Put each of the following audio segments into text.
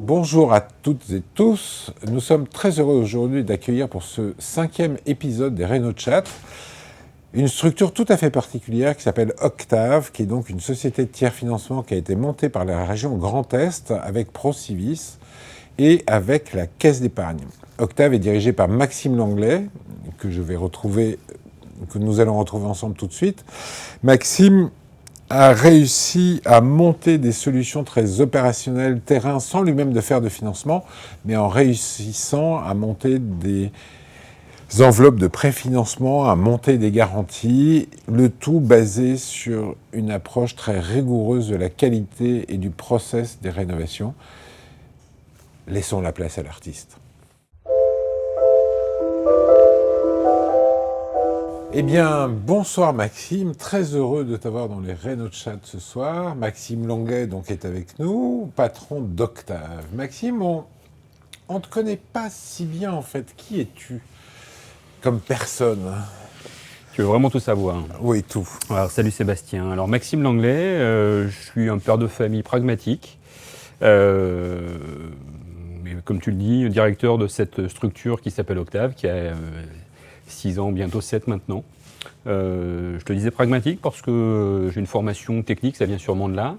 Bonjour à toutes et tous. Nous sommes très heureux aujourd'hui d'accueillir pour ce 5e épisode des RénoChat une structure tout à fait particulière qui s'appelle Octave, qui est donc une société de tiers-financement qui a été montée par la région Grand Est avec Procivis et avec la Caisse d'épargne. Octave est dirigée par Maxime Langlais, que nous allons retrouver ensemble tout de suite. Maxime a réussi à monter des solutions très opérationnelles terrain sans lui-même de faire de financement, mais en réussissant à monter des enveloppes de préfinancement, à monter des garanties, le tout basé sur une approche très rigoureuse de la qualité et du process des rénovations. Laissons la place à l'artiste. Eh bien, bonsoir Maxime, très heureux de t'avoir dans les RénoChat ce soir. Maxime Langlais donc est avec nous, patron d'Octave. Maxime, on ne te connaît pas si bien en fait. Qui es-tu comme personne? Tu veux vraiment tout savoir? Oui, tout. Alors, salut Sébastien. Alors Maxime Langlais, je suis un père de famille pragmatique. Mais comme tu le dis, directeur de cette structure qui s'appelle Octave, qui a 6 ans, bientôt 7 maintenant. Je te disais pragmatique parce que j'ai une formation technique, ça vient sûrement de là.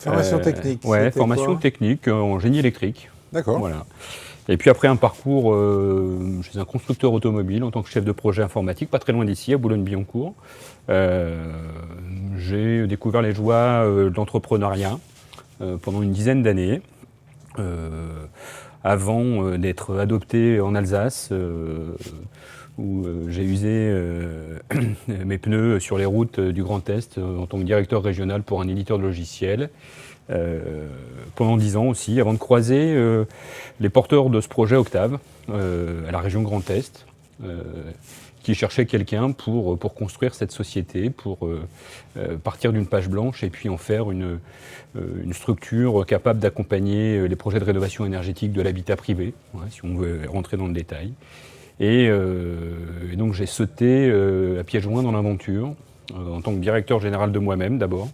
Formation technique. Ouais, formation technique en génie électrique. D'accord. Voilà. Et puis après un parcours chez un constructeur automobile en tant que chef de projet informatique, pas très loin d'ici, à Boulogne-Billancourt. J'ai découvert les joies de l'entrepreneuriat pendant une dizaine d'années. Avant d'être adopté en Alsace, où j'ai usé mes pneus sur les routes du Grand Est en tant que directeur régional pour un éditeur de logiciels. Pendant 10 ans aussi, avant de croiser les porteurs de ce projet Octave à la région Grand Est, qui cherchaient quelqu'un pour construire cette société, pour partir d'une page blanche et puis en faire une structure capable d'accompagner les projets de rénovation énergétique de l'habitat privé, si on veut rentrer dans le détail. Et donc j'ai sauté à pieds joints dans l'aventure, en tant que directeur général de moi-même d'abord.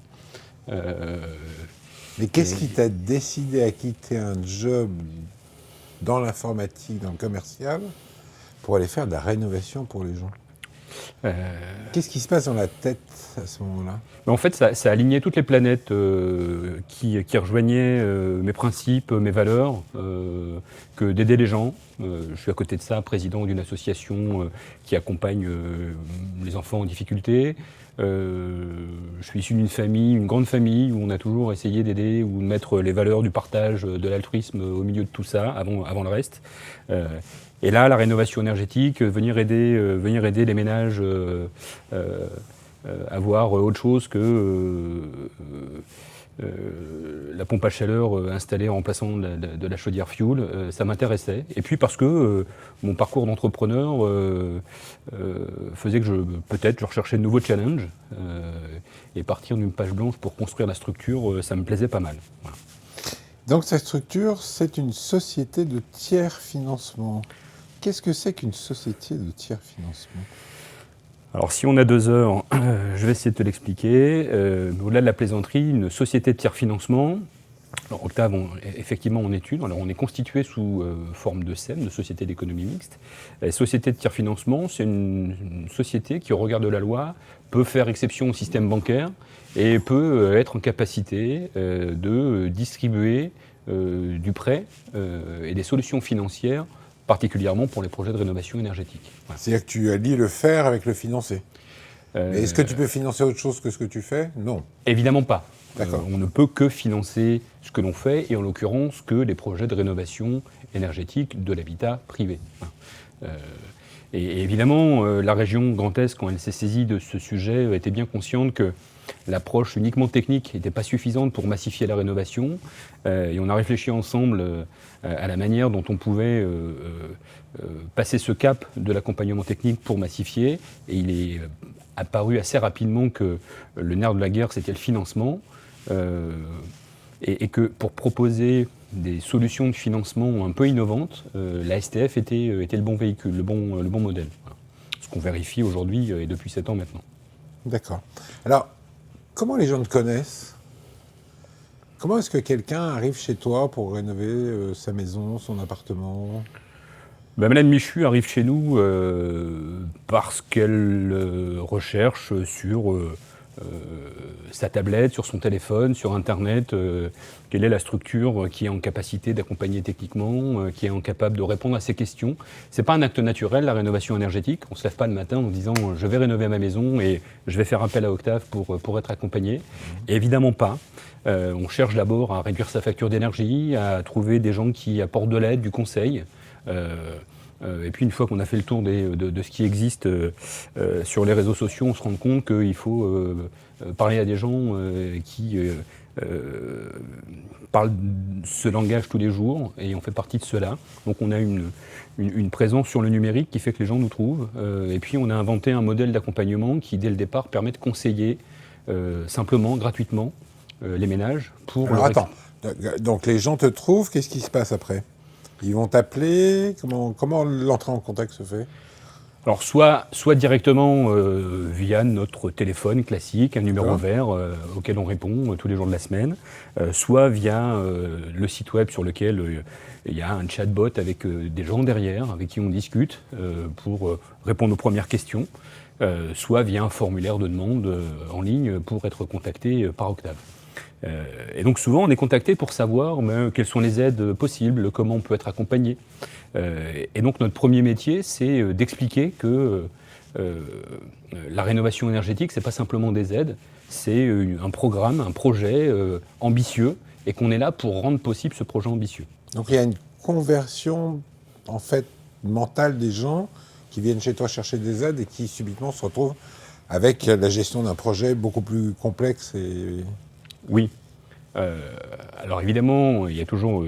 Mais qu'est-ce qui t'a décidé à quitter un job dans l'informatique, dans le commercial, pour aller faire de la rénovation pour les gens? Qu'est-ce qui se passe dans la tête à ce moment-là? En fait, ça alignait toutes les planètes qui rejoignaient mes principes, mes valeurs, que d'aider les gens. Je suis à côté de ça président d'une association qui accompagne les enfants en difficulté. Je suis issu d'une famille, une grande famille, où on a toujours essayé d'aider ou de mettre les valeurs du partage, de l'altruisme au milieu de tout ça, avant le reste. Et là, la rénovation énergétique, venir aider les ménages à voir autre chose que la pompe à chaleur installée en remplaçant de la chaudière fuel, ça m'intéressait. Et puis parce que mon parcours d'entrepreneur faisait que je recherchais de nouveaux challenges, et partir d'une page blanche pour construire la structure, ça me plaisait pas mal. Voilà. Donc cette structure, c'est une société de tiers-financement. Qu'est-ce que c'est qu'une société de tiers-financement? Alors si on a 2 heures, je vais essayer de te l'expliquer. Au-delà de la plaisanterie, une société de tiers-financement, alors Octave, effectivement en étude, alors on est constitué sous forme de SEM, de société d'économie mixte. La société de tiers-financement, c'est une société qui, au regard de la loi, peut faire exception au système bancaire et peut être en capacité de distribuer du prêt et des solutions financières, particulièrement pour les projets de rénovation énergétique. Voilà. C'est-à-dire que tu allies le faire avec le financer. Est-ce que tu peux financer autre chose que ce que tu fais? Non. Évidemment pas. D'accord. On ne peut que financer ce que l'on fait, et en l'occurrence que les projets de rénovation énergétique de l'habitat privé. Et évidemment, la région Grand Est, quand elle s'est saisie de ce sujet, était bien consciente que l'approche uniquement technique n'était pas suffisante pour massifier la rénovation. Et on a réfléchi ensemble à la manière dont on pouvait passer ce cap de l'accompagnement technique pour massifier. Et il est apparu assez rapidement que le nerf de la guerre, c'était le financement. Et que pour proposer des solutions de financement un peu innovantes, la STF était le bon véhicule, le bon modèle. Voilà. Ce qu'on vérifie aujourd'hui et depuis 7 ans maintenant. D'accord. Alors, comment les gens te connaissent? Comment est-ce que quelqu'un arrive chez toi pour rénover sa maison, son appartement? Madame Michu arrive chez nous parce qu'elle recherche sur sa tablette, sur son téléphone, sur Internet, quelle est la structure qui est en capacité d'accompagner techniquement, qui est capable de répondre à ces questions. Ce n'est pas un acte naturel, la rénovation énergétique. On ne se lève pas le matin en disant « je vais rénover ma maison et je vais faire appel à Octave pour être accompagné ». Évidemment pas. On cherche d'abord à réduire sa facture d'énergie, à trouver des gens qui apportent de l'aide, du conseil. Et puis une fois qu'on a fait le tour de ce qui existe sur les réseaux sociaux, on se rend compte qu'il faut parler à des gens qui parlent ce langage tous les jours, et on fait partie de cela. Donc on a une présence sur le numérique qui fait que les gens nous trouvent. Et puis on a inventé un modèle d'accompagnement qui, dès le départ, permet de conseiller simplement, gratuitement, les ménages pour... Alors attends, donc les gens te trouvent, qu'est-ce qui se passe après? Ils vont t'appeler? Comment l'entrée en contact se fait? Alors soit directement via notre téléphone classique, un numéro vert auquel on répond tous les jours de la semaine, soit via le site web sur lequel il y a un chatbot avec des gens derrière, avec qui on discute pour répondre aux premières questions, soit via un formulaire de demande en ligne pour être contacté par Octave. Et donc souvent on est contacté pour savoir quelles sont les aides possibles, comment on peut être accompagné. Et donc notre premier métier, c'est d'expliquer que la rénovation énergétique, c'est pas simplement des aides, c'est un programme, un projet ambitieux, et qu'on est là pour rendre possible ce projet ambitieux. Donc il y a une conversion en fait mentale des gens qui viennent chez toi chercher des aides et qui subitement se retrouvent avec la gestion d'un projet beaucoup plus complexe et... Oui. Alors évidemment, il y a toujours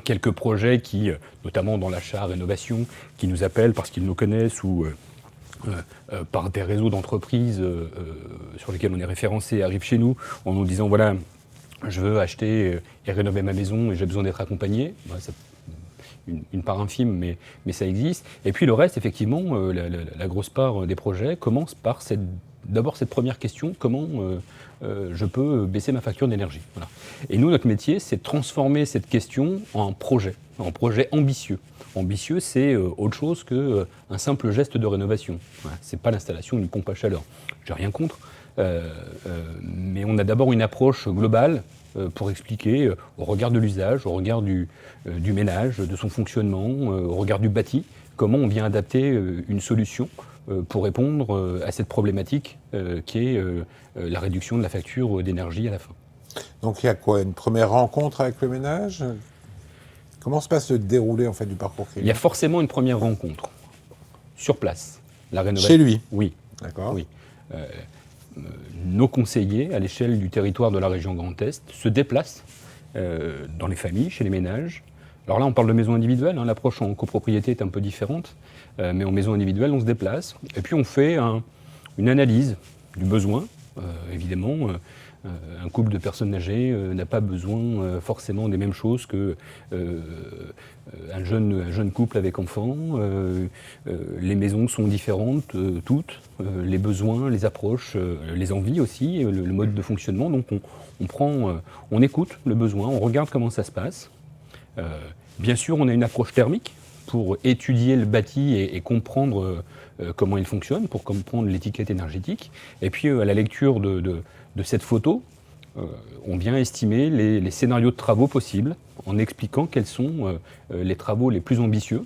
quelques projets qui, notamment dans l'achat-rénovation, qui nous appellent parce qu'ils nous connaissent ou par des réseaux d'entreprises sur lesquels on est référencé, arrivent chez nous en nous disant voilà, je veux acheter et rénover ma maison et j'ai besoin d'être accompagné. Une part infime, mais ça existe. Et puis le reste, effectivement, la grosse part des projets commence par d'abord cette première question, comment je peux baisser ma facture d'énergie. Voilà. Et nous, notre métier, c'est de transformer cette question en projet ambitieux. Ambitieux, c'est autre chose qu'un simple geste de rénovation. Voilà. Ce n'est pas l'installation d'une pompe à chaleur. Je n'ai rien contre, mais on a d'abord une approche globale pour expliquer, au regard de l'usage, au regard du ménage, de son fonctionnement, au regard du bâti, comment on vient adapter une solution pour répondre à cette problématique qui est la réduction de la facture d'énergie à la fin. Donc il y a quoi? Une première rencontre avec le ménage? Comment se passe le déroulé en fait, du parcours client? Il y a forcément une première rencontre, sur place. La rénovation. Chez lui? Oui. D'accord. Oui. Nos conseillers, à l'échelle du territoire de la région Grand Est, se déplacent dans les familles, chez les ménages. Alors là, on parle de maisons individuelles, hein, l'approche en copropriété est un peu différente, mais en maison individuelle, on se déplace, et puis on fait une analyse du besoin, évidemment. Un couple de personnes âgées n'a pas besoin forcément des mêmes choses qu'un jeune couple avec enfants. Les maisons sont différentes, toutes, les besoins, les approches, les envies aussi, le mode de fonctionnement. Donc on écoute le besoin, on regarde comment ça se passe. Bien sûr, on a une approche thermique pour étudier le bâti et comprendre comment il fonctionne, pour comprendre l'étiquette énergétique. Et puis, à la lecture de cette photo, on vient estimer les scénarios de travaux possibles en expliquant quels sont les travaux les plus ambitieux,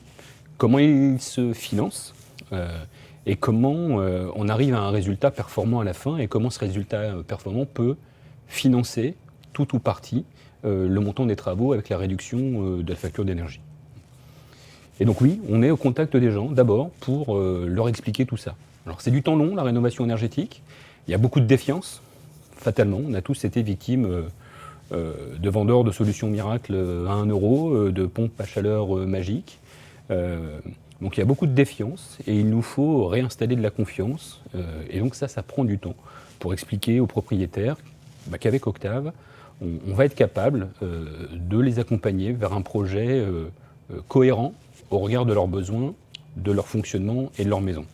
comment ils se financent et comment on arrive à un résultat performant à la fin et comment ce résultat performant peut financer tout ou partie le montant des travaux avec la réduction de la facture d'énergie. Et donc oui, on est au contact des gens d'abord pour leur expliquer tout ça. Alors c'est du temps long, la rénovation énergétique. Il y a beaucoup de défiance, fatalement. On a tous été victimes de vendeurs de solutions miracles à 1 euro, de pompes à chaleur magiques. Donc il y a beaucoup de défiance et il nous faut réinstaller de la confiance. Et donc ça prend du temps pour expliquer aux propriétaires qu'avec Octave, on va être capable de les accompagner vers un projet cohérent au regard de leurs besoins, de leur fonctionnement et de leur maison.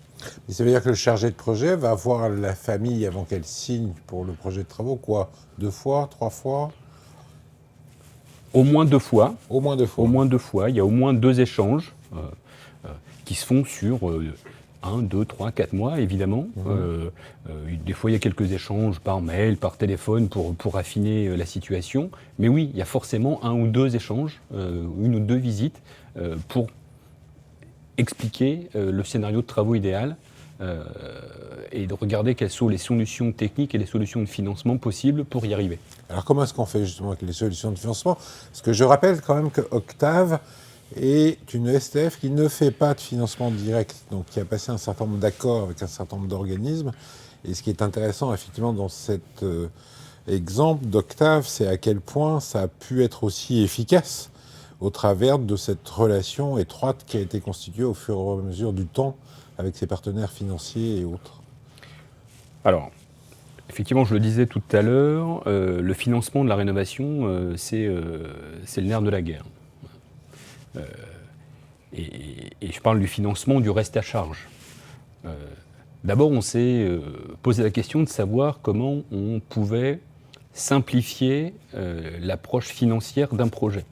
Et ça veut dire que le chargé de projet va voir la famille avant qu'elle signe pour le projet de travaux, quoi? 2 fois, 3 fois? Au moins 2 fois. Au moins 2 fois. Au moins 2 fois. Il y a au moins 2 échanges qui se font sur 1, 2, 3, 4 mois, évidemment. Des fois, il y a quelques échanges par mail, par téléphone pour affiner la situation. Mais oui, il y a forcément 1 ou 2 échanges, 1 ou 2 visites pour expliquer le scénario de travaux idéal et de regarder quelles sont les solutions techniques et les solutions de financement possibles pour y arriver. Alors comment est-ce qu'on fait justement avec les solutions de financement? Parce que je rappelle quand même que Octave est une STF qui ne fait pas de financement direct, donc qui a passé un certain nombre d'accords avec un certain nombre d'organismes. Et ce qui est intéressant effectivement dans cet exemple d'Octave, c'est à quel point ça a pu être aussi efficace au travers de cette relation étroite qui a été constituée au fur et à mesure du temps avec ses partenaires financiers et autres. Alors, effectivement, je le disais tout à l'heure, le financement de la rénovation, c'est le nerf de la guerre. Et je parle du financement du reste à charge. D'abord, on s'est posé la question de savoir comment on pouvait simplifier l'approche financière d'un projet.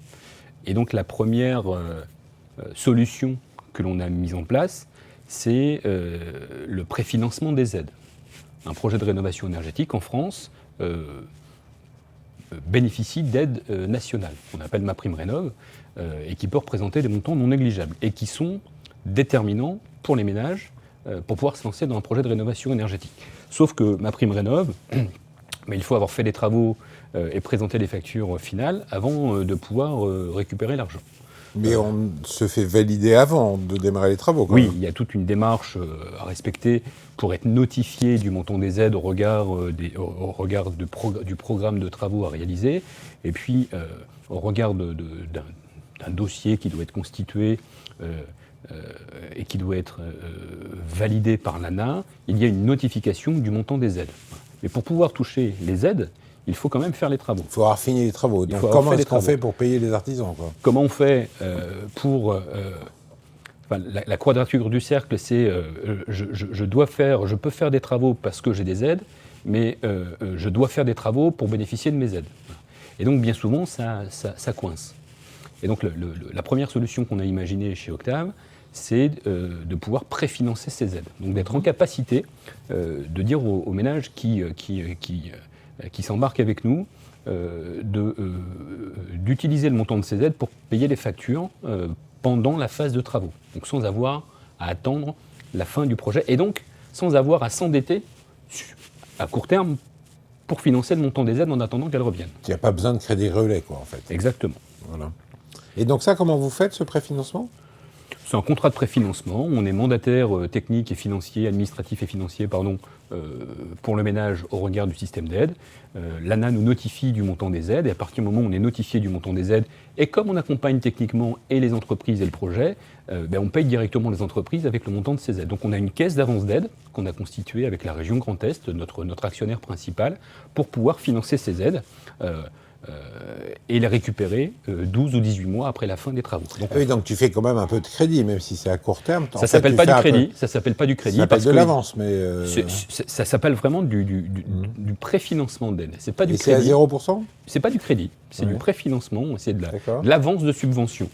Et donc la première solution que l'on a mise en place, c'est le préfinancement des aides. Un projet de rénovation énergétique en France bénéficie d'aides nationales, qu'on appelle MaPrimeRénov', et qui peut représenter des montants non négligeables, et qui sont déterminants pour les ménages pour pouvoir se lancer dans un projet de rénovation énergétique. Sauf que MaPrimeRénov', il faut avoir fait les travaux et présenter les factures finales avant de pouvoir récupérer l'argent. Mais on se fait valider avant de démarrer les travaux, quand oui, même. il y a toute une démarche à respecter pour être notifié du montant des aides au regard du programme de travaux à réaliser. Et puis, au regard d'un dossier qui doit être constitué et qui doit être validé par l'ANA, il y a une notification du montant des aides. Mais pour pouvoir toucher les aides, il faut quand même faire les travaux. Il faut avoir fini les travaux. Donc comment est-ce qu'on fait pour payer les artisans, quoi? Comment on fait pour... la quadrature du cercle, c'est je peux faire des travaux parce que j'ai des aides, mais je dois faire des travaux pour bénéficier de mes aides. Et donc bien souvent, ça coince. Et donc la première solution qu'on a imaginée chez Octave, c'est de pouvoir préfinancer ces aides. Donc d'être en capacité de dire aux ménages qui s'embarquent avec nous d'utiliser le montant de ces aides pour payer les factures pendant la phase de travaux. Donc sans avoir à attendre la fin du projet et donc sans avoir à s'endetter à court terme pour financer le montant des aides en attendant qu'elles reviennent. Il n'y a pas besoin de crédit relais, quoi, en fait. Exactement. Voilà. Et donc ça, comment vous faites, ce préfinancement? C'est un contrat de préfinancement. On est mandataire technique et financier, administratif et financier, pour le ménage au regard du système d'aide. L'ANA nous notifie du montant des aides et à partir du moment où on est notifié du montant des aides, et comme on accompagne techniquement et les entreprises et le projet, on paye directement les entreprises avec le montant de ces aides. Donc on a une caisse d'avance d'aide qu'on a constituée avec la région Grand Est, notre actionnaire principal, pour pouvoir financer ces aides. Et les récupérer 12 ou 18 mois après la fin des travaux. Donc, oui, donc tu fais quand même un peu de crédit, même si c'est à court terme. Ça ne s'appelle pas du crédit. Ça s'appelle pas du crédit. Ça s'appelle de l'avance, mais... Ça s'appelle vraiment du préfinancement d'aide. C'est pas du et crédit. C'est à 0%? C'est pas du crédit. C'est du préfinancement. C'est de l'avance de subvention.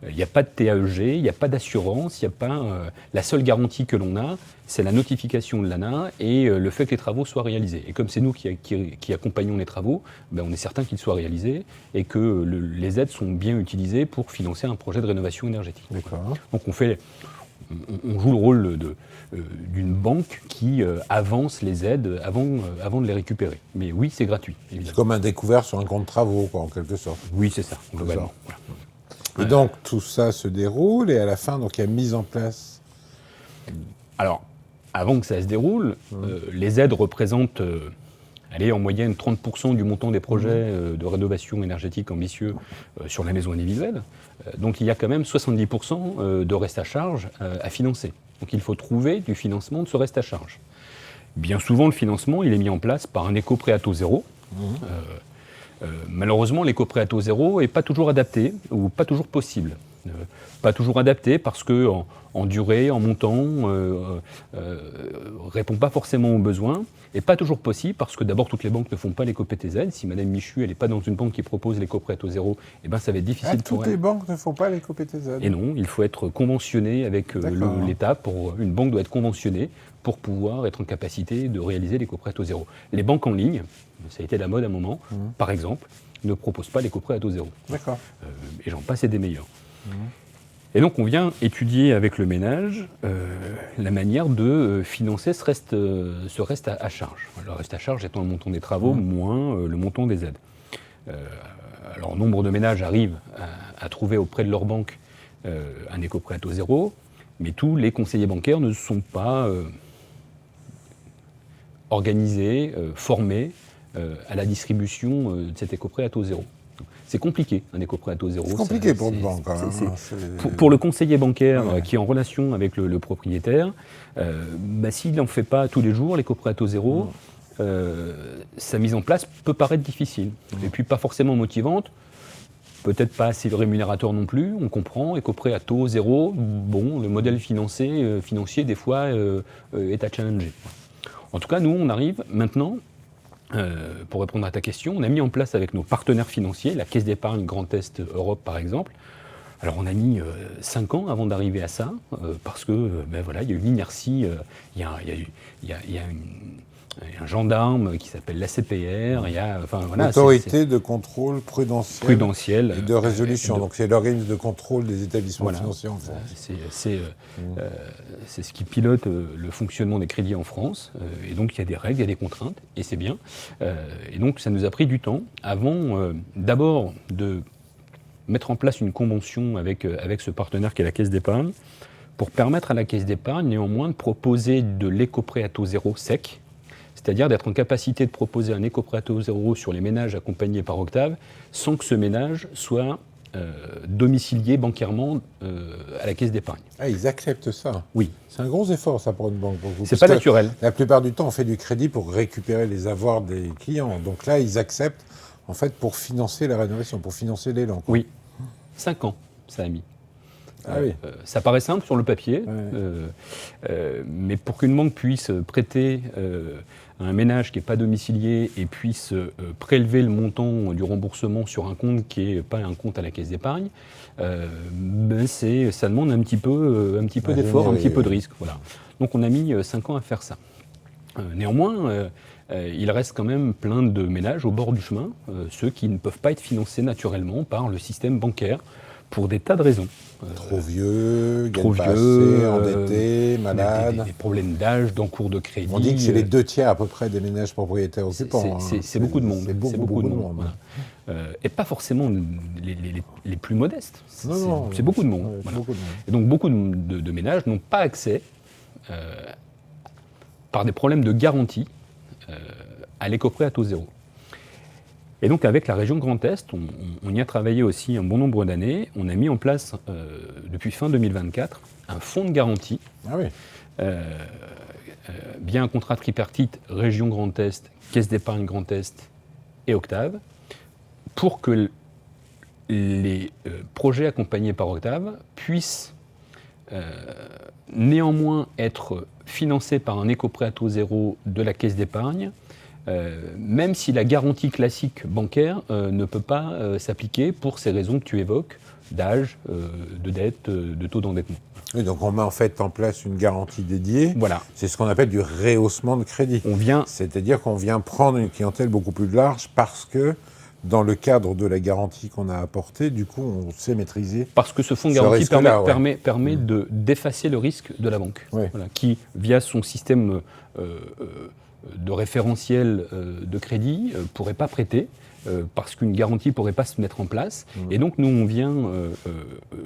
Il n'y a pas de TAEG, il n'y a pas d'assurance, il n'y a pas... la seule garantie que l'on a, c'est la notification de l'ANA et le fait que les travaux soient réalisés. Et comme c'est nous qui accompagnons les travaux, on est certain qu'ils soient réalisés et que les aides sont bien utilisées pour financer un projet de rénovation énergétique. D'accord. Donc on joue le rôle d'une banque qui avance les aides avant de les récupérer. Mais oui, c'est gratuit, évidemment. C'est comme un découvert sur un compte travaux, quoi, en quelque sorte. Oui, c'est ça, globalement. Voilà. Et donc, tout ça se déroule, et à la fin, donc, il y a mise en place... Alors, avant que ça se déroule, les aides représentent en moyenne 30% du montant des projets de rénovation énergétique ambitieux sur la maison individuelle. Donc il y a quand même 70% de reste à charge à financer. Donc il faut trouver du financement de ce reste à charge. Bien souvent, le financement il est mis en place par un éco-prêt à taux zéro. Malheureusement, l'éco-prêt à taux zéro n'est pas toujours adapté ou pas toujours possible. Pas toujours adapté parce que en durée, en montant, répond pas forcément aux besoins. Et pas toujours possible parce que d'abord toutes les banques ne font pas l'éco-PTZ. Si Madame Michu, elle n'est pas dans une banque qui propose l'éco-prêt à taux zéro, eh ben ça va être difficile pour elle. Toutes les banques ne font pas l'éco-PTZ. Et non, il faut être conventionné avec l'État. Une banque doit être conventionnée pour pouvoir être en capacité de réaliser l'éco-prêt à taux zéro. Les banques en ligne, ça a été la mode à un moment, par exemple, ne proposent pas l'éco-prêt à taux zéro. D'accord. Et j'en passe et des meilleurs. Et donc on vient étudier avec le ménage la manière de financer ce reste à charge. Le reste à charge étant le montant des travaux moins le montant des aides. Alors nombre de ménages arrivent à trouver auprès de leur banque un éco-prêt à taux zéro, mais tous les conseillers bancaires ne sont pas organisés, formés à la distribution de cet éco-prêt à taux zéro. C'est compliqué, un éco-prêt à taux zéro. C'est compliqué pour une banque. Pour le conseiller bancaire qui est en relation avec le propriétaire, s'il n'en fait pas tous les jours, l'éco-prêt à taux zéro, sa mise en place peut paraître difficile. Et puis pas forcément motivante, peut-être pas assez rémunérateur non plus, on comprend, éco-prêt à taux zéro, bon, le modèle financier des fois est à challenger. En tout cas, nous, on arrive maintenant... pour répondre à ta question, on a mis en place avec nos partenaires financiers, la Caisse d'épargne Grand Est Europe par exemple. Alors on a mis 5 ans avant d'arriver à ça, parce que il y a eu l'inertie, il y a un gendarme qui s'appelle l'ACPR, Autorité de contrôle prudentiel et de résolution. Donc c'est l'organisme de contrôle des établissements financiers en France. C'est ce qui pilote le fonctionnement des crédits en France. Et donc il y a des règles, il y a des contraintes, et c'est bien. Et donc ça nous a pris du temps avant d'abord de mettre en place une convention avec ce partenaire qui est la Caisse d'épargne, pour permettre à la Caisse d'épargne néanmoins de proposer de l'éco-prêt à taux zéro sec, c'est-à-dire d'être en capacité de proposer un éco-prêt à taux zéro sur les ménages accompagnés par Octave, sans que ce ménage soit domicilié bancairement à la Caisse d'épargne. Ah, ils acceptent ça? Oui. C'est un gros effort, ça, pour une banque. Pour vous. C'est pas naturel. La plupart du temps, on fait du crédit pour récupérer les avoirs des clients. Donc là, ils acceptent, en fait, pour financer la rénovation, pour financer l'élan. Oui. 5 ans, ça a mis. Oui. Ça paraît simple sur le papier, mais pour qu'une banque puisse prêter à un ménage qui n'est pas domicilié et puisse prélever le montant du remboursement sur un compte qui n'est pas un compte à la Caisse d'épargne, ça demande un petit peu d'effort, un petit peu de risque. Voilà. Donc on a mis 5 ans à faire ça. Néanmoins, il reste quand même plein de ménages au bord du chemin, ceux qui ne peuvent pas être financés naturellement par le système bancaire, pour des tas de raisons. Trop vieux, endettés, malades. Des problèmes d'âge, d'encours de crédit. On dit que c'est les 2 tiers à peu près des ménages propriétaires occupants. C'est beaucoup de monde. C'est beaucoup de monde. Voilà. Et pas forcément les plus modestes. C'est beaucoup de monde. Ouais, voilà. beaucoup de monde. Et donc beaucoup de ménages n'ont pas accès, par des problèmes de garantie, à l'éco-prêt à taux zéro. Et donc avec la région Grand Est, on y a travaillé aussi un bon nombre d'années. On a mis en place, depuis fin 2024, un fonds de garantie, via un contrat tripartite région Grand Est, Caisse d'épargne Grand Est et Octave, pour que les projets accompagnés par Octave puissent néanmoins être financés par un éco-prêt à taux zéro de la Caisse d'épargne, même si la garantie classique bancaire ne peut pas s'appliquer pour ces raisons que tu évoques, d'âge, de dette, de taux d'endettement. Oui, donc on met en fait en place une garantie dédiée. Voilà. C'est ce qu'on appelle du rehaussement de crédit. C'est-à-dire qu'on vient prendre une clientèle beaucoup plus large parce que dans le cadre de la garantie qu'on a apportée, du coup, on sait maîtriser. Parce que ce fonds de garantie permet d'effacer le risque de la banque, qui, via son système de référentiel de crédit, ne pourrait pas prêter, parce qu'une garantie ne pourrait pas se mettre en place. Et donc, nous, on vient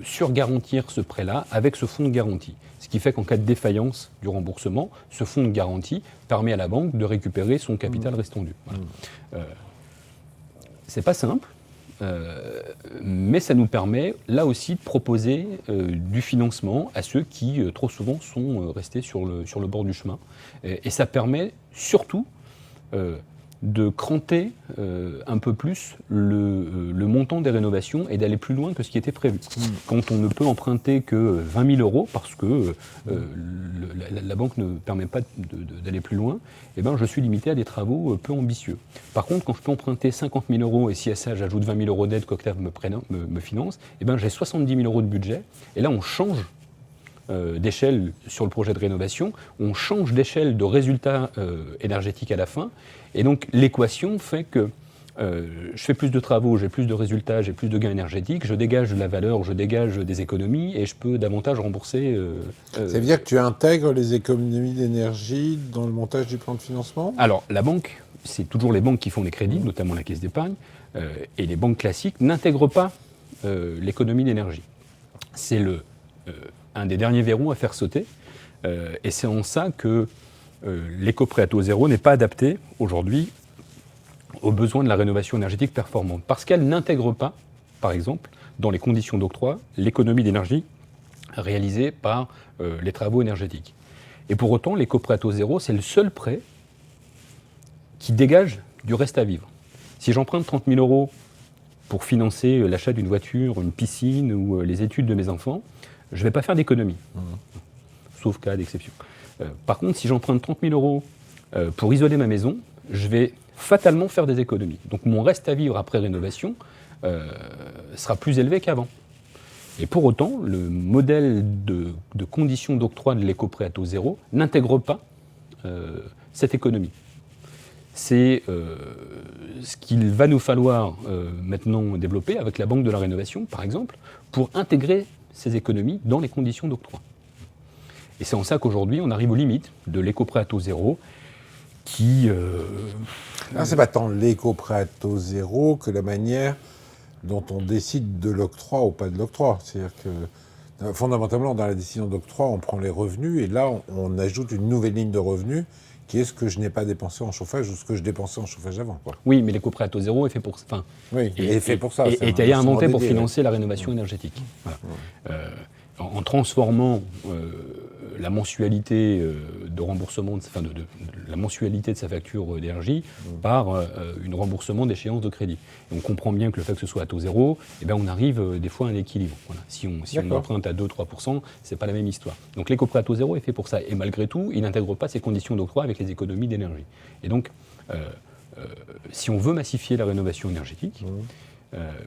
surgarantir ce prêt-là avec ce fonds de garantie. Ce qui fait qu'en cas de défaillance du remboursement, ce fonds de garantie permet à la banque de récupérer son capital restant dû. Voilà. C'est pas simple, mais ça nous permet, là aussi, de proposer du financement à ceux qui, trop souvent, sont restés sur le bord du chemin. Et ça permet surtout de cranter un peu plus le montant des rénovations et d'aller plus loin que ce qui était prévu. Quand on ne peut emprunter que 20 000 euros parce que la banque ne permet pas d'aller plus loin, eh ben, je suis limité à des travaux peu ambitieux. Par contre, quand je peux emprunter 50 000 euros et si à ça j'ajoute 20 000 euros d'aide qu'Octave me finance, eh ben, j'ai 70 000 euros de budget et là on change d'échelle sur le projet de rénovation, on change d'échelle de résultat énergétique à la fin, et donc l'équation fait que je fais plus de travaux, j'ai plus de résultats, j'ai plus de gains énergétiques, je dégage de la valeur, je dégage des économies, et je peux davantage rembourser... Ça veut dire que tu intègres les économies d'énergie dans le montage du plan de financement ? Alors, la banque, c'est toujours les banques qui font des crédits, notamment la Caisse d'épargne, et les banques classiques n'intègrent pas l'économie d'énergie. C'est un des derniers verrous à faire sauter. Et c'est en ça que l'éco-prêt à taux zéro n'est pas adapté aujourd'hui aux besoins de la rénovation énergétique performante. Parce qu'elle n'intègre pas, par exemple, dans les conditions d'octroi, l'économie d'énergie réalisée par les travaux énergétiques. Et pour autant, l'éco-prêt à taux zéro, c'est le seul prêt qui dégage du reste à vivre. Si j'emprunte 30 000 euros pour financer l'achat d'une voiture, une piscine ou les études de mes enfants, je ne vais pas faire d'économie, sauf cas d'exception. Par contre, si j'emprunte 30 000 euros pour isoler ma maison, je vais fatalement faire des économies. Donc mon reste à vivre après rénovation sera plus élevé qu'avant. Et pour autant, le modèle de conditions d'octroi de l'éco-prêt à taux zéro n'intègre pas cette économie. C'est ce qu'il va nous falloir maintenant développer avec la Banque de la Rénovation, par exemple, pour intégrer ces économies dans les conditions d'octroi. Et c'est en ça qu'aujourd'hui, on arrive aux limites de l'éco-prêt à taux zéro qui... c'est pas tant l'éco-prêt à taux zéro que la manière dont on décide de l'octroi ou pas de l'octroi. C'est-à-dire que, fondamentalement, dans la décision d'octroi, on prend les revenus et là, on ajoute une nouvelle ligne de revenus qui est ce que je n'ai pas dépensé en chauffage ou ce que je dépensais en chauffage avant, quoi. Oui, mais l'éco-prêt à taux zéro est fait pour ça. Est fait pour ça. Et est inventé pour financer la rénovation énergétique. Voilà. En transformant la mensualité de remboursement, la mensualité de sa facture d'énergie par un remboursement d'échéance de crédit. Et on comprend bien que le fait que ce soit à taux zéro, eh ben on arrive des fois à un équilibre. Voilà. Si on emprunte à 2-3%, c'est pas la même histoire. Donc l'éco-prêt à taux zéro est fait pour ça. Et malgré tout, il n'intègre pas ces conditions d'octroi avec les économies d'énergie. Et donc, si on veut massifier la rénovation énergétique,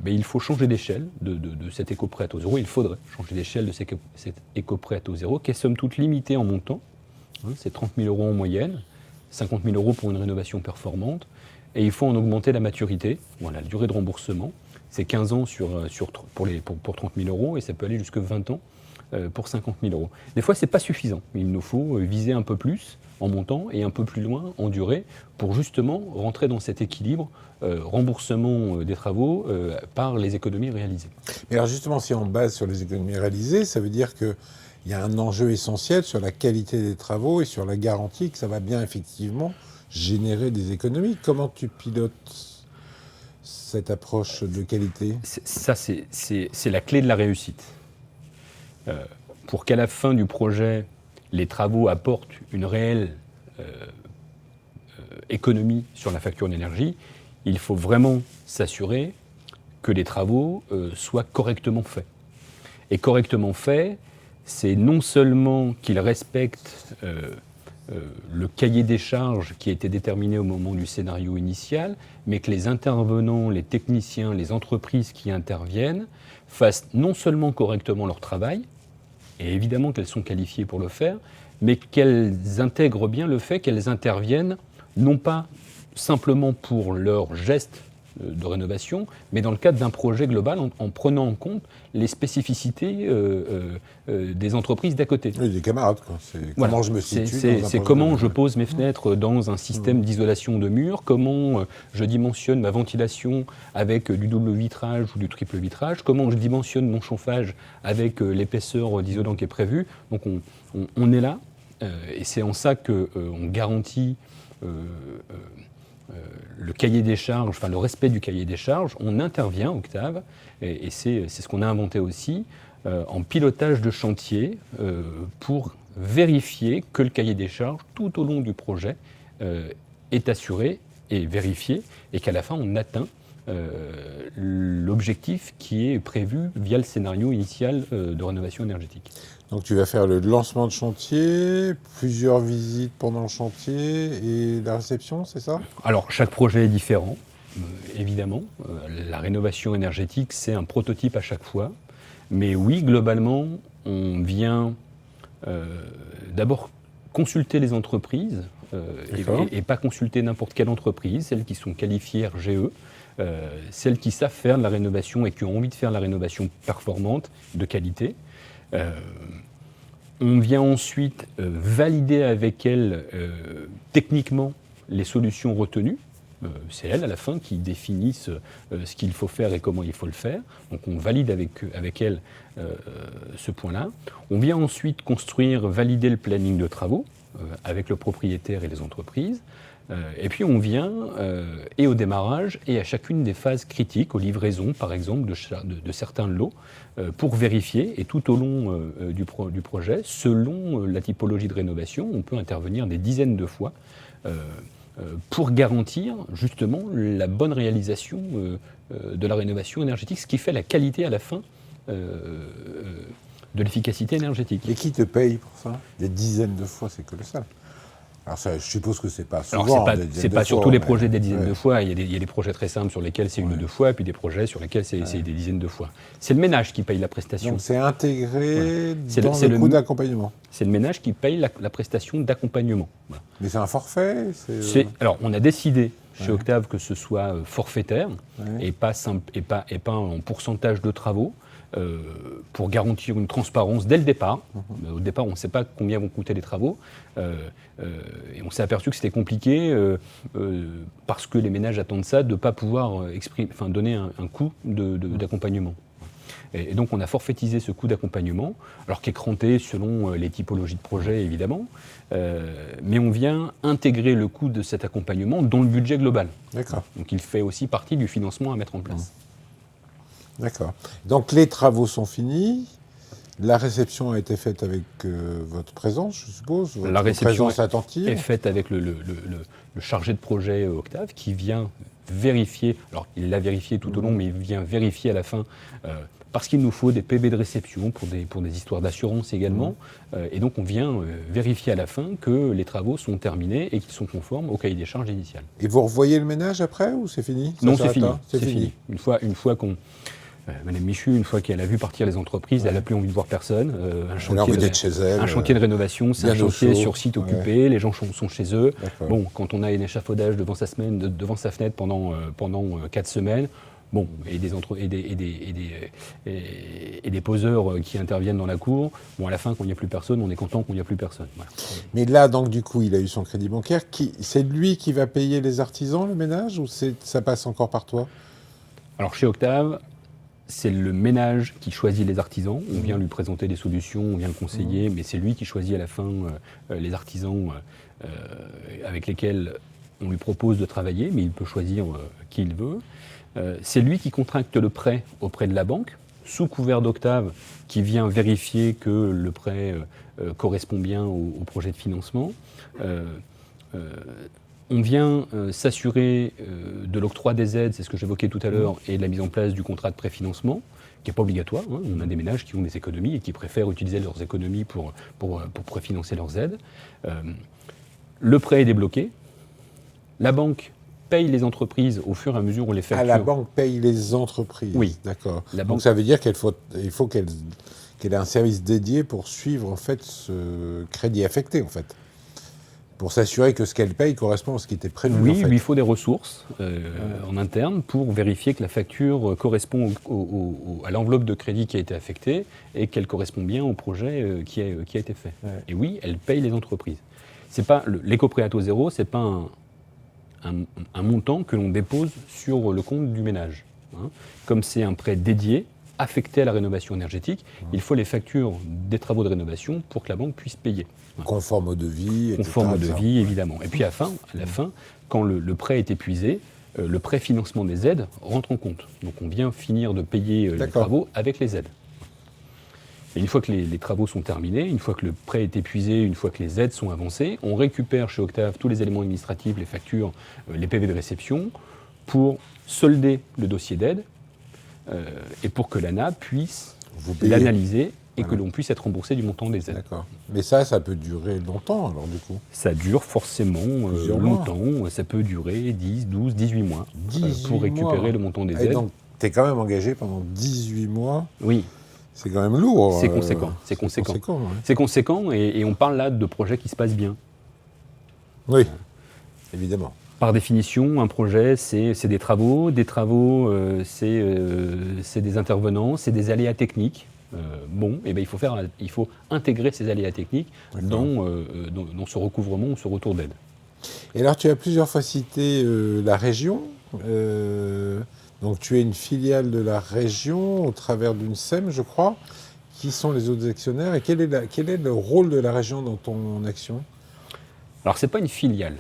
il faut changer d'échelle de cet éco-prêt à taux zéro. Il faudrait changer d'échelle de cet éco-prêt à taux zéro, qui est somme toute limité en montant. C'est 30 000 euros en moyenne, 50 000 euros pour une rénovation performante. Et il faut en augmenter la maturité, la durée de remboursement. C'est 15 ans pour 30 000 euros et ça peut aller jusqu'à 20 ans pour 50 000 euros. Des fois, ce n'est pas suffisant. Il nous faut viser un peu plus en montant et un peu plus loin en durée pour justement rentrer dans cet équilibre remboursement des travaux par les économies réalisées. Mais alors justement, si on base sur les économies réalisées, ça veut dire qu'il y a un enjeu essentiel sur la qualité des travaux et sur la garantie que ça va bien effectivement générer des économies. Comment tu pilotes cette approche de qualité ? Ça, c'est la clé de la réussite. Pour qu'à la fin du projet, les travaux apportent une réelle économie sur la facture d'énergie, il faut vraiment s'assurer que les travaux soient correctement faits. Et correctement faits, c'est non seulement qu'ils respectent le cahier des charges qui a été déterminé au moment du scénario initial, mais que les intervenants, les techniciens, les entreprises qui interviennent fassent non seulement correctement leur travail, et évidemment qu'elles sont qualifiées pour le faire, mais qu'elles intègrent bien le fait qu'elles interviennent non pas simplement pour leur geste de rénovation, mais dans le cadre d'un projet global en prenant en compte les spécificités des entreprises d'à côté. Oui, des camarades, quoi. Comment je me situe c'est comment je pose mes fenêtres dans un système d'isolation de murs, comment je dimensionne ma ventilation avec du double vitrage ou du triple vitrage, comment je dimensionne mon chauffage avec l'épaisseur d'isolant qui est prévue. Donc on est là, et c'est en ça qu'on garantit le cahier des charges, le respect du cahier des charges. On intervient, Octave, et c'est ce qu'on a inventé aussi, en pilotage de chantier pour vérifier que le cahier des charges, tout au long du projet, est assuré est vérifié et qu'à la fin, on atteint l'objectif qui est prévu via le scénario initial de rénovation énergétique. Donc tu vas faire le lancement de chantier, plusieurs visites pendant le chantier et la réception, c'est ça? Alors, chaque projet est différent, évidemment. La rénovation énergétique, c'est un prototype à chaque fois. Mais oui, globalement, on vient d'abord consulter les entreprises et pas consulter n'importe quelle entreprise, celles qui sont qualifiées RGE, celles qui savent faire de la rénovation et qui ont envie de faire de la rénovation performante, de qualité. On vient ensuite valider avec elles techniquement les solutions retenues. C'est elles, à la fin, qui définissent ce qu'il faut faire et comment il faut le faire. Donc on valide avec elles ce point-là. On vient ensuite valider le planning de travaux avec le propriétaire et les entreprises. Et puis on vient, et au démarrage, et à chacune des phases critiques, aux livraisons par exemple de certains lots, pour vérifier, et tout au long du projet, selon la typologie de rénovation, on peut intervenir des dizaines de fois pour garantir justement la bonne réalisation de la rénovation énergétique, ce qui fait la qualité à la fin de l'efficacité énergétique. Et qui te paye pour ça? Des dizaines de fois, c'est colossal. Alors ça, je suppose que c'est pas souvent. Alors c'est pas sur tous les projets des dizaines de fois. Il y a des projets très simples sur lesquels c'est une ou deux fois, et puis des projets sur lesquels c'est des dizaines de fois. C'est le ménage qui paye la prestation. Donc c'est intégré dans le coût d'accompagnement. C'est le ménage qui paye la prestation d'accompagnement. Voilà. Mais c'est un forfait? Alors on a décidé chez Octave que ce soit forfaitaire et pas en pourcentage de travaux. Pour garantir une transparence dès le départ. Au départ, on ne sait pas combien vont coûter les travaux. Et on s'est aperçu que c'était compliqué parce que les ménages attendent ça, de ne pas pouvoir donner un coût d'accompagnement. Et donc on a forfaitisé ce coût d'accompagnement, alors qui est cranté selon les typologies de projets évidemment, mais on vient intégrer le coût de cet accompagnement dans le budget global. D'accord. Donc il fait aussi partie du financement à mettre en place. D'accord. Donc les travaux sont finis. La réception a été faite avec votre présence, je suppose. La réception attentive est faite avec le chargé de projet Octave qui vient vérifier. Alors il l'a vérifié tout au long, mais il vient vérifier à la fin parce qu'il nous faut des PV de réception pour des histoires d'assurance également. Et donc on vient vérifier à la fin que les travaux sont terminés et qu'ils sont conformes au cahier des charges initial. Et vous revoyez le ménage après ou c'est fini? Non, c'est fini. C'est fini. Une fois qu'on... Madame Michu, une fois qu'elle a vu partir les entreprises, elle n'a plus envie de voir personne. Un chantier de rénovation, c'est un chantier sur site occupé, les gens sont chez eux. Bon, quand on a un échafaudage devant sa fenêtre pendant 4 semaines, bon, et des poseurs qui interviennent dans la cour, bon, à la fin, quand il n'y a plus personne, on est content qu'il n'y a plus personne. Voilà. Mais là, donc, du coup, il a eu son crédit bancaire. C'est lui qui va payer les artisans, le ménage, ou ça passe encore par toi? Alors, chez Octave, c'est le ménage qui choisit les artisans. On vient lui présenter des solutions, on vient le conseiller, mais c'est lui qui choisit à la fin les artisans avec lesquels on lui propose de travailler, mais il peut choisir qui il veut. C'est lui qui contracte le prêt auprès de la banque, sous couvert d'Octave, qui vient vérifier que le prêt correspond bien au projet de financement. On vient s'assurer de l'octroi des aides, c'est ce que j'évoquais tout à l'heure, et de la mise en place du contrat de préfinancement, qui n'est pas obligatoire. On a des ménages qui ont des économies et qui préfèrent utiliser leurs économies pour préfinancer leurs aides. Le prêt est débloqué. La banque paye les entreprises au fur et à mesure où les factures... Ah, la banque paye les entreprises. Oui. D'accord. Donc ça veut dire qu'il faut qu'elle ait un service dédié pour suivre en fait ce crédit affecté en fait. Pour s'assurer que ce qu'elle paye correspond à ce qui était prévu. Oui, en fait. il lui faut des ressources en interne pour vérifier que la facture correspond à l'enveloppe de crédit qui a été affectée et qu'elle correspond bien au projet qui a été fait. Ouais. Et oui, elle paye les entreprises. C'est pas l'éco-prêt à taux zéro, c'est pas un montant que l'on dépose sur le compte du ménage. Comme c'est un prêt dédié, affecté à la rénovation énergétique, il faut les factures des travaux de rénovation pour que la banque puisse payer. Conforme au devis, etc. Conforme au devis, évidemment. Et puis à la fin, quand le prêt est épuisé, le préfinancement des aides rentre en compte. Donc on vient finir de payer les travaux avec les aides. Et une fois que les travaux sont terminés, une fois que le prêt est épuisé, une fois que les aides sont avancées, on récupère chez Octave tous les éléments administratifs, les factures, les PV de réception, pour solder le dossier d'aide et pour que l'ANA puisse l'analyser et que l'on puisse être remboursé du montant des aides. D'accord. Mais ça peut durer longtemps, alors du coup. Ça dure forcément longtemps. Ça peut durer 10, 12, 18 mois pour récupérer le montant des aides. Donc, tu es quand même engagé pendant 18 mois. Oui. C'est quand même lourd. C'est conséquent. C'est conséquent et on parle là de projets qui se passent bien. Oui, évidemment. Par définition, un projet, c'est des travaux. Des travaux, c'est des intervenants, c'est des aléas techniques. Il faut intégrer ces aléas techniques dans ce recouvrement ou ce retour d'aide. Et alors, tu as plusieurs fois cité la région. Donc, tu es une filiale de la région au travers d'une SEM, je crois. Qui sont les autres actionnaires et quel est le rôle de la région dans ton action ? Alors, ce n'est pas une filiale.